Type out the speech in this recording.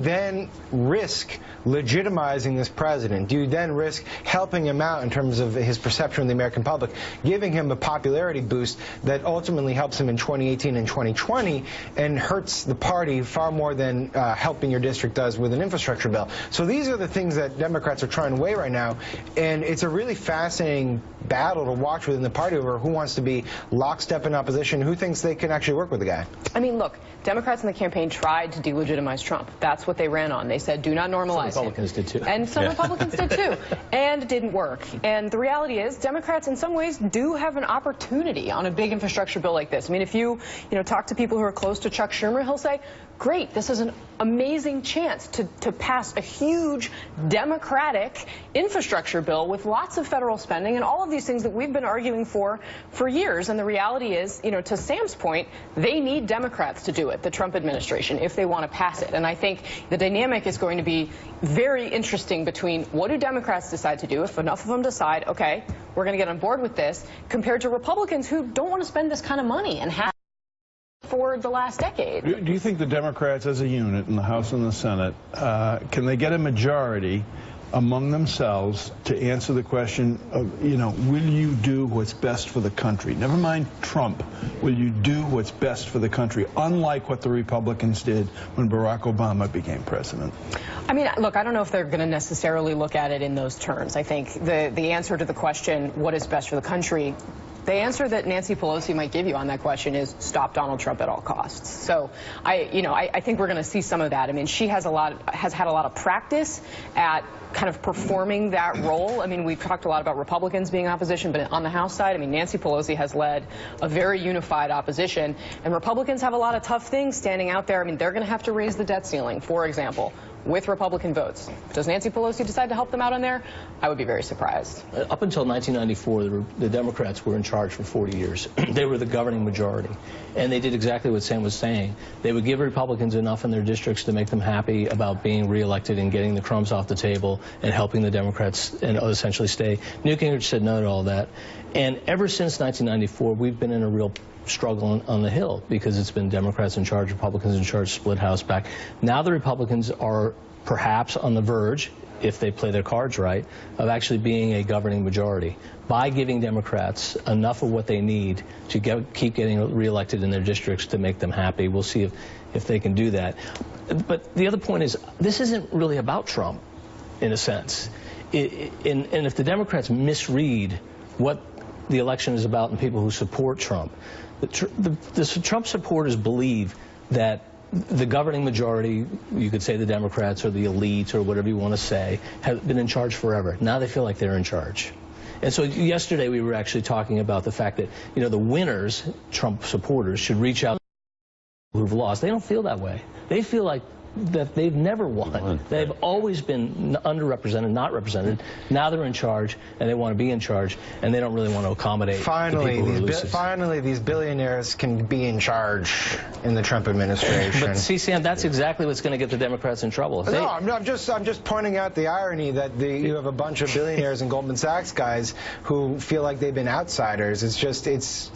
then risk legitimizing this president? Do you then risk helping him out in terms of his perception of the American public, giving him a popularity boost that ultimately helps him in 2018 and 2020 and hurts the party far more than helping your district does with an infrastructure bill? So these are the things that Democrats are trying to weigh right now, and it's a really fascinating battle to watch within the party over who wants to be lockstep in opposition, who thinks they can actually work with the guy. I mean, look, Democrats in the campaign tried to delegitimize Trump. That's what they ran on. They said, do not normalize Some Republicans did too. And some Republicans did too. And it didn't work. And the reality is, Democrats in some ways do have an opportunity on a big infrastructure bill like this. I mean, if you talk to people who are close to Chuck Schumer, he'll say, great, this is an amazing chance to pass a huge Democratic infrastructure bill with lots of federal spending and all of these things that we've been arguing for years. And the reality is, to Sam's point, they need Democrats to do it, the Trump administration, if they want to pass it. And I think the dynamic is going to be very interesting between what do Democrats decide to do, if enough of them decide, okay, we're going to get on board with this, compared to Republicans who don't want to spend this kind of money and have for the last decade. Do you think the Democrats as a unit in the House and the Senate, can they get a majority among themselves to answer the question of, will you do what's best for the country? Never mind Trump. Will you do what's best for the country, unlike what the Republicans did when Barack Obama became president? I mean, look, I don't know if they're going to necessarily look at it in those terms. I think the answer to the question, what is best for the country, the answer that Nancy Pelosi might give you on that question is stop Donald Trump at all costs. So I think we're going to see some of that. I mean, she has had a lot of practice at kind of performing that role. I mean, we've talked a lot about Republicans being in opposition, but on the House side, I mean, Nancy Pelosi has led a very unified opposition, and Republicans have a lot of tough things standing out there. I mean, they're going to have to raise the debt ceiling, for example, with Republican votes. Does Nancy Pelosi decide to help them out on there? I would be very surprised. Up until 1994, the Democrats were in charge for 40 years. They were the governing majority. And they did exactly what Sam was saying. They would give Republicans enough in their districts to make them happy about being reelected and getting the crumbs off the table and helping the Democrats and essentially stay. Newt Gingrich said no to all that. And ever since 1994, we've been in a real struggle on the Hill because it's been Democrats in charge, Republicans in charge, split House back. Now the Republicans are perhaps on the verge, if they play their cards right, of actually being a governing majority by giving Democrats enough of what they need to keep getting reelected in their districts to make them happy. We'll see if they can do that. But the other point is, this isn't really about Trump, in a sense. And if the Democrats misread what the election is about and people who support Trump, the Trump supporters believe that the governing majority, you could say the Democrats or the elite or whatever you want to say, have been in charge forever. Now they feel like they're in charge. And so yesterday we were actually talking about the fact that, the winners, Trump supporters, should reach out to people who've lost. They don't feel that way. They feel like that they've never won. They've always been underrepresented, not represented. Now they're in charge, and they want to be in charge, and they don't really want to accommodate Finally, these billionaires can be in charge in the Trump administration. But see, Sam, that's exactly what's going to get the Democrats in trouble. No, I'm just pointing out the irony that you have a bunch of billionaires and Goldman Sachs guys who feel like they've been outsiders. It's hilarious.